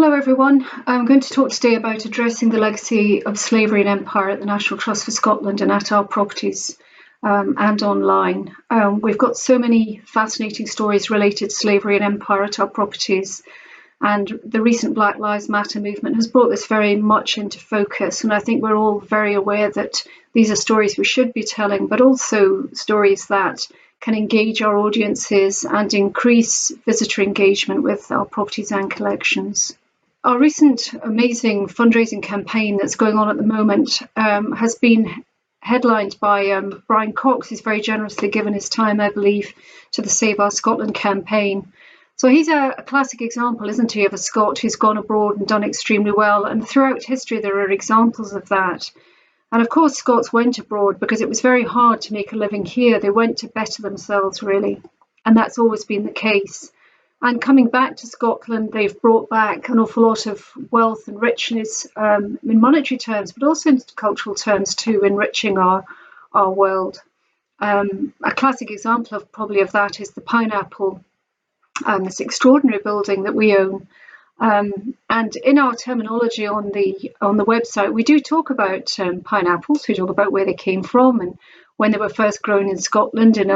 Hello everyone, I'm going to talk today about addressing the legacy of slavery and empire at the National Trust for Scotland and at our properties and online. We've got so many fascinating stories related to slavery and empire at our properties, and the recent Black Lives Matter movement has brought this very much into focus, and I think we're all very aware that these are stories we should be telling, but also stories that can engage our audiences and increase visitor engagement with our properties and collections. Our recent amazing fundraising campaign that's going on at the moment has been headlined by Brian Cox, who's very generously given his time, I believe, to the Save Our Scotland campaign. So he's a classic example, isn't he, of a Scot who's gone abroad and done extremely well. And throughout history, there are examples of that. And of course, Scots went abroad because it was very hard to make a living here. They went to better themselves, really. And that's always been the case. And coming back to Scotland, they've brought back an awful lot of wealth and richness in monetary terms, but also in cultural terms too, enriching our world. A classic example of that is the Pineapple, this extraordinary building that we own. And in our terminology on the website, we do talk about pineapples. We talk about where they came from and when they were first grown in Scotland in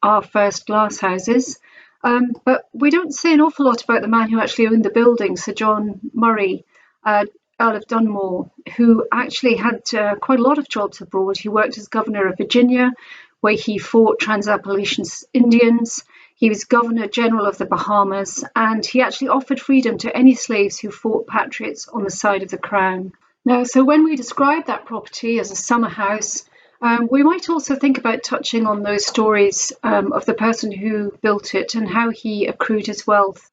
our first glass houses. But we don't say an awful lot about the man who actually owned the building, Sir John Murray, Earl of Dunmore, who actually had quite a lot of jobs abroad. He worked as governor of Virginia, where he fought Trans-Appalachian Indians. He was Governor General of the Bahamas, and he actually offered freedom to any slaves who fought patriots on the side of the crown. Now, so when we describe that property as a summer house, we might also think about touching on those stories of the person who built it and how he accrued his wealth,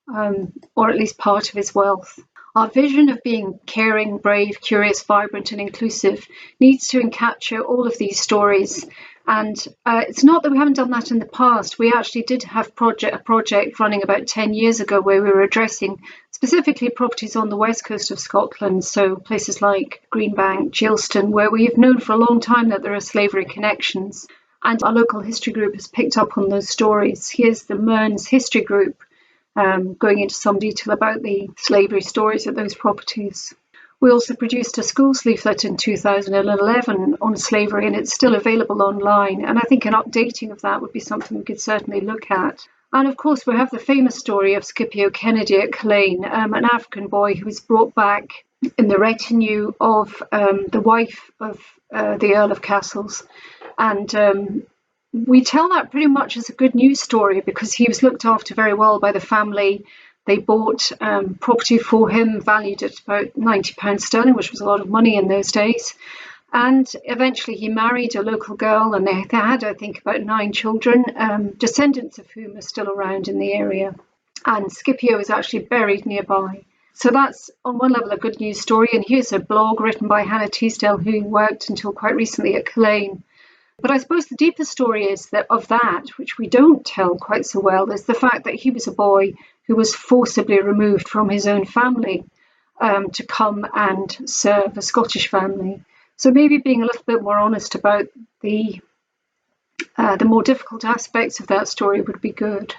or at least part of his wealth. Our vision of being caring, brave, curious, vibrant and inclusive needs to capture all of these stories. And it's not that we haven't done that in the past. We actually did have a project running about 10 years ago where we were addressing specifically properties on the west coast of Scotland, so places like Greenbank, Geilston, where we've known for a long time that there are slavery connections. And our local history group has picked up on those stories. Here's the Mearns History Group going into some detail about the slavery stories at those properties. We also produced a schools leaflet in 2011 on slavery, and it's still available online. And I think an updating of that would be something we could certainly look at. And of course, we have the famous story of Scipio Kennedy at Glen, an African boy who was brought back in the retinue of the wife of the Earl of Castles. And we tell that pretty much as a good news story because he was looked after very well by the family. They bought property for him valued at about £90 sterling, which was a lot of money in those days. And eventually he married a local girl, and they had, I think, about 9 children, descendants of whom are still around in the area. And Scipio is actually buried nearby. So that's on one level a good news story. And here's a blog written by Hannah Teasdale, who worked until quite recently at Glen. But I suppose the deeper story is that which we don't tell quite so well, is the fact that he was a boy who was forcibly removed from his own family to come and serve a Scottish family. So maybe being a little bit more honest about the more difficult aspects of that story would be good.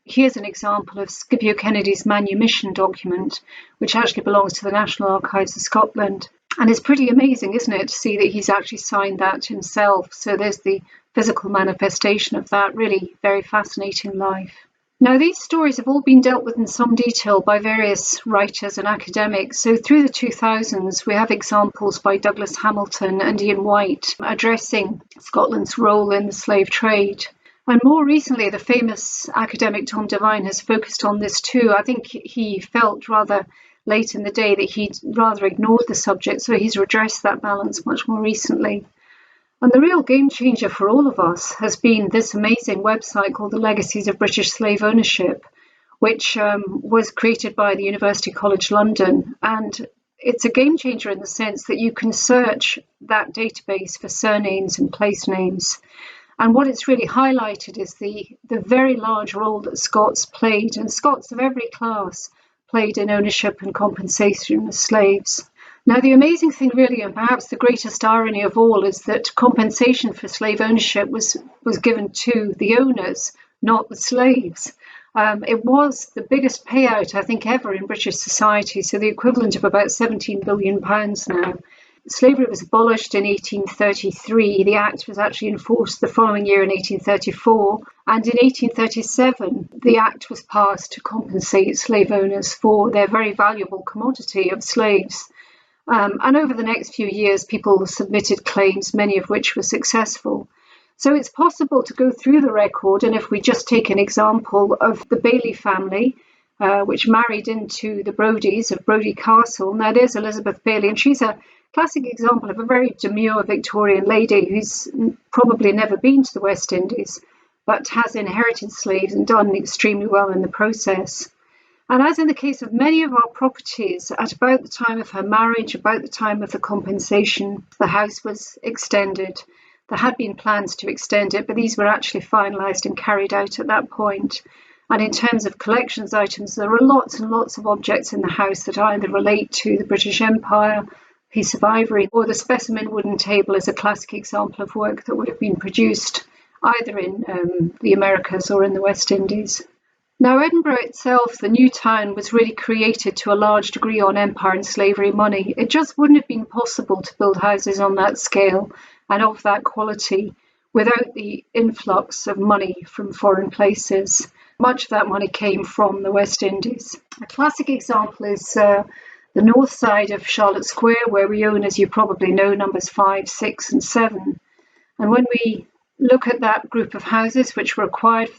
Here's an example of Scipio Kennedy's manumission document, which actually belongs to the National Archives of Scotland. And it's pretty amazing, isn't it, to see that he's actually signed that himself. So there's the physical manifestation of that really very fascinating life. Now, these stories have all been dealt with in some detail by various writers and academics. So through the 2000s, we have examples by Douglas Hamilton and Ian White addressing Scotland's role in the slave trade. And more recently, the famous academic Tom Devine has focused on this too. I think he felt rather late in the day that he'd rather ignored the subject, so he's redressed that balance much more recently. And the real game changer for all of us has been this amazing website called the Legacies of British Slave Ownership, which was created by the University College London. And it's a game changer in the sense that you can search that database for surnames and place names. And what it's really highlighted is the very large role that Scots played, and Scots of every class played in ownership and compensation of slaves. Now, the amazing thing really, and perhaps the greatest irony of all, is that compensation for slave ownership was given to the owners, not the slaves. It was the biggest payout, I think, ever in British society, so the equivalent of about £17 billion now. Slavery was abolished in 1833. The Act was actually enforced the following year in 1834. And in 1837, the Act was passed to compensate slave owners for their very valuable commodity of slaves. And over the next few years, people submitted claims, many of which were successful. So it's possible to go through the record, and if we just take an example of the Bailey family, which married into the Brodys of Brodie Castle. Now there's Elizabeth Bailey, and she's a classic example of a very demure Victorian lady who's probably never been to the West Indies, but has inherited slaves and done extremely well in the process. And as in the case of many of our properties, at about the time of her marriage, about the time of the compensation, the house was extended. There had been plans to extend it, but these were actually finalised and carried out at that point. And in terms of collections items, there are lots and lots of objects in the house that either relate to the British Empire, piece of ivory, or the specimen wooden table is a classic example of work that would have been produced either in the Americas or in the West Indies. Now, Edinburgh itself, the new town, was really created to a large degree on empire and slavery money. It just wouldn't have been possible to build houses on that scale and of that quality without the influx of money from foreign places. Much of that money came from the West Indies. A classic example is the north side of Charlotte Square, where we own, as you probably know, numbers 5, 6 and 7. And when we look at that group of houses, which were acquired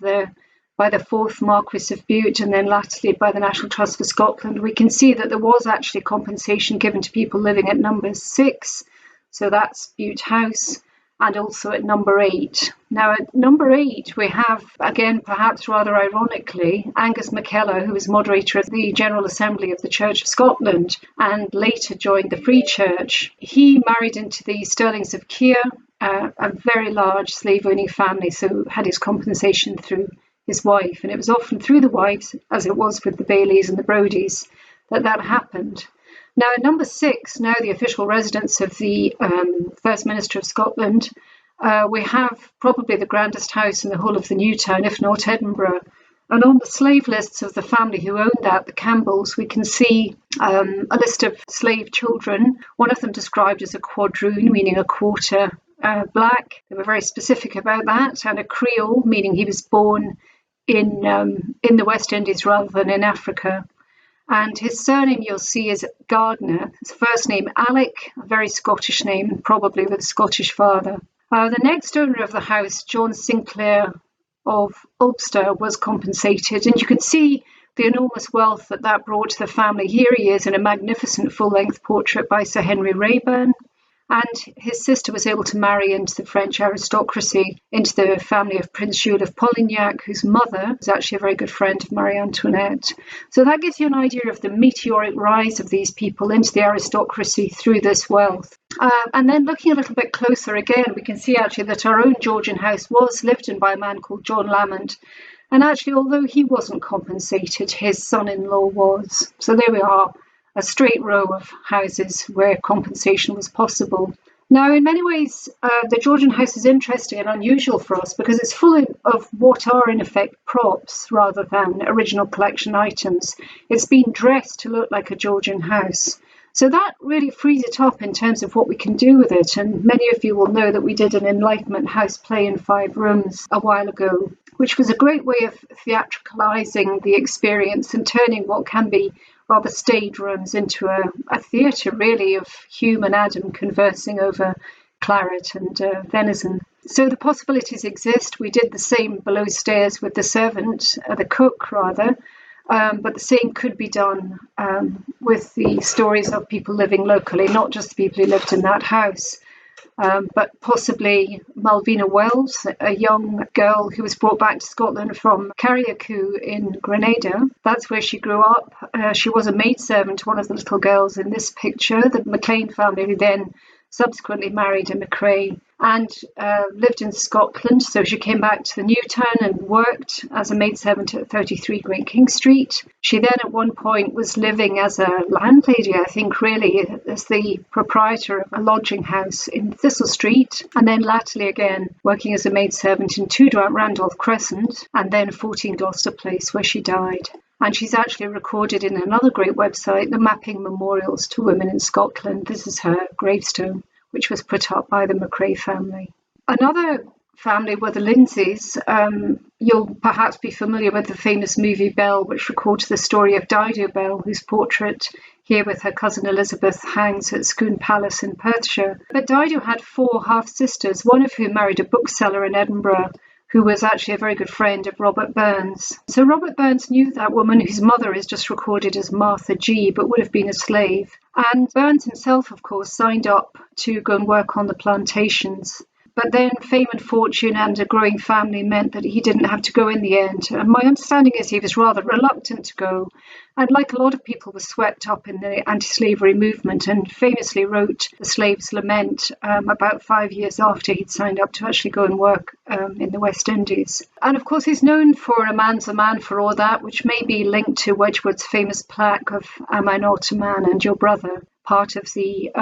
by the 4th Marquis of Bute and then latterly by the National Trust for Scotland, we can see that there was actually compensation given to people living at number 6, so that's Bute House, and also at number 8. Now at number 8 we have, again perhaps rather ironically, Angus McKellar, who was moderator of the General Assembly of the Church of Scotland and later joined the Free Church. He married into the Stirlings of Keir, a very large slave-owning family, so had his compensation through his wife, and it was often through the wives, as it was with the Baileys and the Brodys, that happened. Now, at number 6, now the official residence of the First Minister of Scotland, we have probably the grandest house in the whole of the new town, if not Edinburgh. And on the slave lists of the family who owned that, the Campbells, we can see a list of slave children, one of them described as a quadroon, meaning a quarter black. They were very specific about that, and a Creole, meaning he was born in the West Indies rather than in Africa. And his surname you'll see is Gardner. His first name Alec, a very Scottish name, probably with a Scottish father. The next owner of the house, John Sinclair of Ulster, was compensated, and you can see the enormous wealth that brought to the family. Here he is in a magnificent full-length portrait by Sir Henry Raeburn. And his sister was able to marry into the French aristocracy, into the family of Prince Jules of Polignac, whose mother was actually a very good friend of Marie Antoinette. So that gives you an idea of the meteoric rise of these people into the aristocracy through this wealth. And then looking a little bit closer again, we can see actually that our own Georgian House was lived in by a man called John Lament. And actually, although he wasn't compensated, his son-in-law was. So there we are. A straight row of houses where compensation was possible. Now, in many ways, the Georgian House is interesting and unusual for us because it's full of what are, in effect, props rather than original collection items. It's been dressed to look like a Georgian house. So that really frees it up in terms of what we can do with it. And many of you will know that we did an Enlightenment House play in 5 rooms a while ago, which was a great way of theatricalising the experience and turning what can be rather stage rooms into a theatre, really, of Hume and Adam conversing over claret and venison. So the possibilities exist. We did the same below stairs with the servant, the cook rather, but the same could be done with the stories of people living locally, not just the people who lived in that house. But possibly Malvina Wells, a young girl who was brought back to Scotland from Carriacou in Grenada. That's where she grew up. She was a maidservant to one of the little girls in this picture, the MacLean family, who then subsequently married a McRae. and lived in Scotland. So she came back to the new town and worked as a maidservant at 33 Great King Street. She then at one point was living as a landlady, I think, really, as the proprietor of a lodging house in Thistle Street, and then latterly again working as a maidservant in 2 Randolph Crescent and then 14 Gloucester Place, where she died. And she's actually recorded in another great website, the Mapping Memorials to Women in Scotland. This is her gravestone, which was put up by the McRae family. Another family were the Lindsays. You'll perhaps be familiar with the famous movie Belle, which records the story of Dido Belle, whose portrait here with her cousin Elizabeth hangs at Scone Palace in Perthshire. But Dido had 4 half-sisters, one of whom married a bookseller in Edinburgh, who was actually a very good friend of Robert Burns. So Robert Burns knew that woman whose mother is just recorded as Martha G, but would have been a slave. And Burns himself, of course, signed up to go and work on the plantations. But then fame and fortune and a growing family meant that he didn't have to go in the end. And my understanding is he was rather reluctant to go. And like a lot of people, was swept up in the anti-slavery movement and famously wrote the Slaves Lament about 5 years after he'd signed up to actually go and work in the West Indies. And of course, he's known for A Man's a Man for All That, which may be linked to Wedgwood's famous plaque of Am I Not a Man and Your Brother, part of the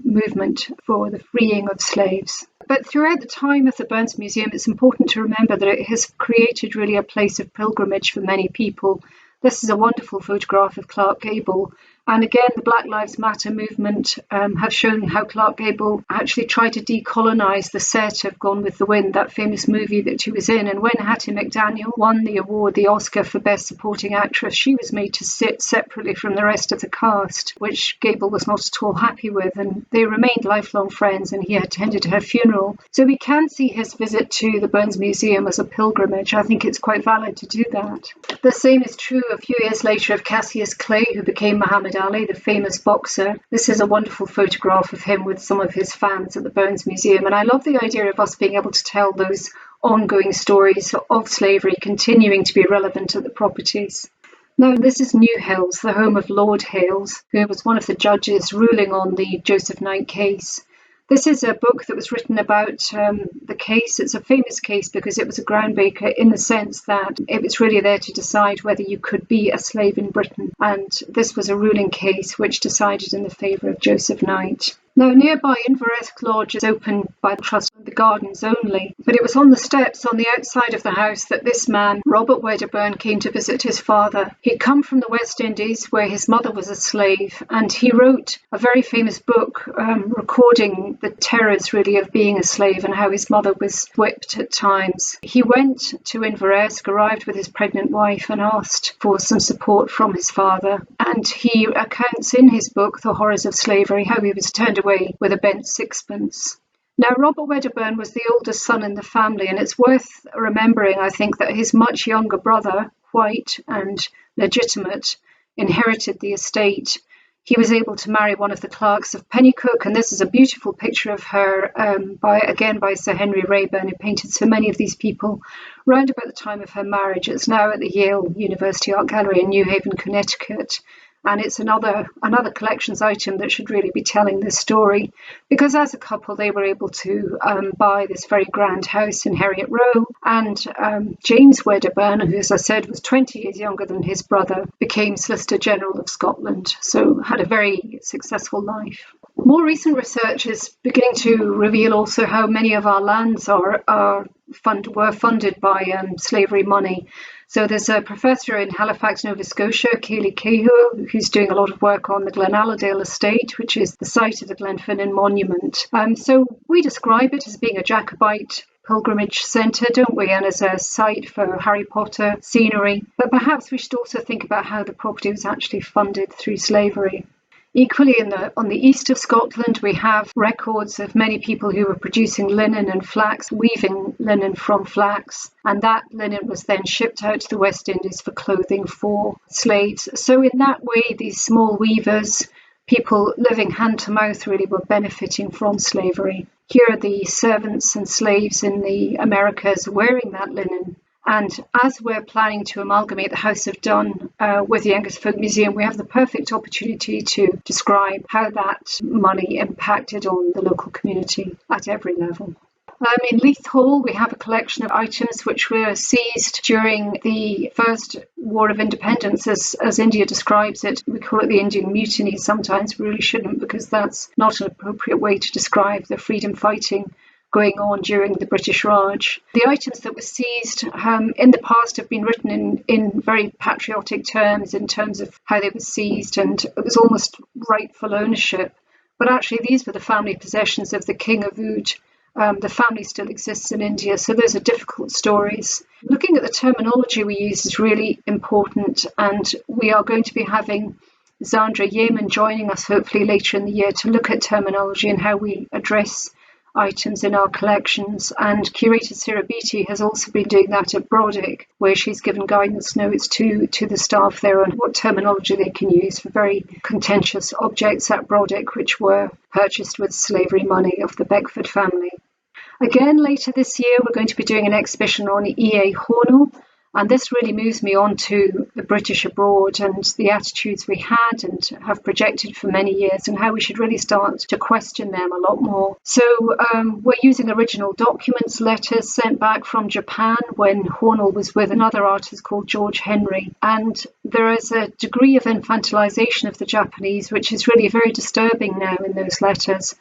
movement for the freeing of slaves. But throughout the time of the Burns Museum, it's important to remember that it has created really a place of pilgrimage for many people. This is a wonderful photograph of Clark Gable. And again, the Black Lives Matter movement have shown how Clark Gable actually tried to decolonise the set of Gone with the Wind, that famous movie that she was in. And when Hattie McDaniel won the award, the Oscar for Best Supporting Actress, she was made to sit separately from the rest of the cast, which Gable was not at all happy with. And they remained lifelong friends, and he attended her funeral. So we can see his visit to the Burns Museum as a pilgrimage. I think it's quite valid to do that. The same is true a few years later of Cassius Clay, who became Muhammad Ali, the famous boxer. This is a wonderful photograph of him with some of his fans at the Burns Museum. And I love the idea of us being able to tell those ongoing stories of slavery continuing to be relevant at the properties. Now, this is New Hills, the home of Lord Hales, who was one of the judges ruling on the Joseph Knight case. This is a book that was written about the case. It's a famous case because it was a groundbreaker in the sense that it was really there to decide whether you could be a slave in Britain. And this was a ruling case which decided in the favour of Joseph Knight. Now, nearby Inveresk Lodge is open by the Trust of the Gardens only, but it was on the steps on the outside of the house that this man, Robert Wedderburn, came to visit his father. He'd come from the West Indies, where his mother was a slave, and he wrote a very famous book recording the terrors, really, of being a slave and how his mother was whipped at times. He went to Inveresk, arrived with his pregnant wife, and asked for some support from his father. And he accounts in his book, The Horrors of Slavery, how he was turned away with a bent sixpence. Now, Robert Wedderburn was the oldest son in the family, and it's worth remembering, I think, that his much younger brother, white and legitimate, inherited the estate. He was able to marry one of the clerks of Pennycook, and this is a beautiful picture of her by Sir Henry Raeburn, who painted so many of these people round about the time of her marriage. It's now at the Yale University Art Gallery in New Haven, Connecticut. And it's another collections item that should really be telling this story, because as a couple they were able to buy this very grand house in Heriot Row, and James Wedderburn, who, as I said, was 20 years younger than his brother, became Solicitor General of Scotland, so had a very successful life. More recent research is beginning to reveal also how many of our lands were funded by slavery money. So there's a professor in Halifax, Nova Scotia, Kaylee Cahill, who's doing a lot of work on the Glen Allendale estate, which is the site of the Glenfinnan Monument. So we describe it as being a Jacobite pilgrimage centre, don't we, and as a site for Harry Potter scenery. But perhaps we should also think about how the property was actually funded through slavery. Equally, on the east of Scotland, we have records of many people who were producing linen and flax, weaving linen from flax, and that linen was then shipped out to the West Indies for clothing for slaves. So in that way, these small weavers, people living hand to mouth, really were benefiting from slavery. Here are the servants and slaves in the Americas wearing that linen. And as we're planning to amalgamate the House of Dun with the Angus Folk Museum, we have the perfect opportunity to describe how that money impacted on the local community at every level. In Leith Hall, we have a collection of items which were seized during the First War of Independence, as India describes it. We call it the Indian Mutiny sometimes. We really shouldn't, because that's not an appropriate way to describe the freedom fighting going on during the British Raj. The items that were seized in the past have been written in very patriotic terms in terms of how they were seized, and it was almost rightful ownership. But actually, these were the family possessions of the King of Oudh. The family still exists in India, so those are difficult stories. Looking at the terminology we use is really important, and we are going to be having Zandra Yeaman joining us hopefully later in the year to look at terminology and how we address items in our collections. And curator Sarah Beattie has also been doing that at Brodick, where she's given guidance notes to the staff there on what terminology they can use for very contentious objects at Brodick, which were purchased with slavery money of the Beckford family. Again, later this year, we're going to be doing an exhibition on E.A. Hornell, and this really moves me on to the British abroad and the attitudes we had and have projected for many years, and how we should really start to question them a lot more. So we're using original documents, letters sent back from Japan when Hornell was with another artist called George Henry. And there is a degree of infantilization of the Japanese, which is really very disturbing now in those letters,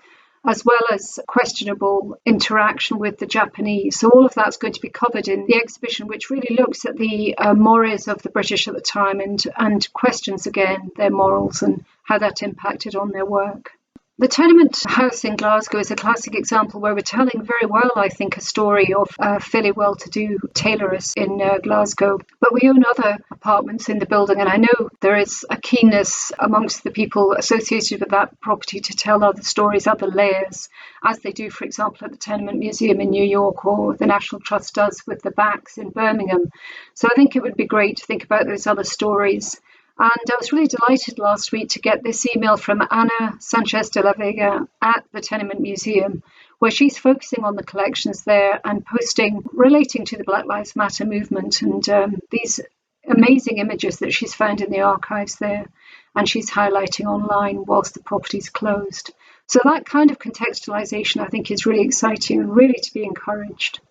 as well as questionable interaction with the Japanese. So all of that's going to be covered in the exhibition, which really looks at the mores of the British at the time and questions again their morals and how that impacted on their work. The Tenement House in Glasgow is a classic example where we're telling very well, I think, a story of a fairly well-to-do tailoress in Glasgow. But we own other apartments in the building, and I know there is a keenness amongst the people associated with that property to tell other stories, other layers, as they do, for example, at the Tenement Museum in New York, or the National Trust does with the Backs in Birmingham. So I think it would be great to think about those other stories. And I was really delighted last week to get this email from Ana Sanchez de la Vega at the Tenement Museum, where she's focusing on the collections there and posting relating to the Black Lives Matter movement and these amazing images that she's found in the archives there, and she's highlighting online whilst the property's closed. So that kind of contextualization, I think, is really exciting and really to be encouraged.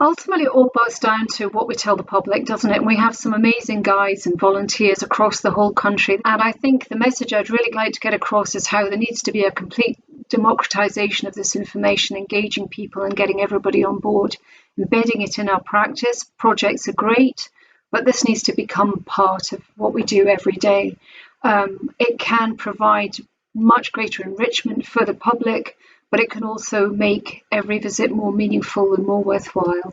Ultimately, it all boils down to what we tell the public, doesn't it? And we have some amazing guides and volunteers across the whole country. And I think the message I'd really like to get across is how there needs to be a complete democratization of this information, engaging people and getting everybody on board, embedding it in our practice. Projects are great, but this needs to become part of what we do every day. It can provide much greater enrichment for the public, but it can also make every visit more meaningful and more worthwhile.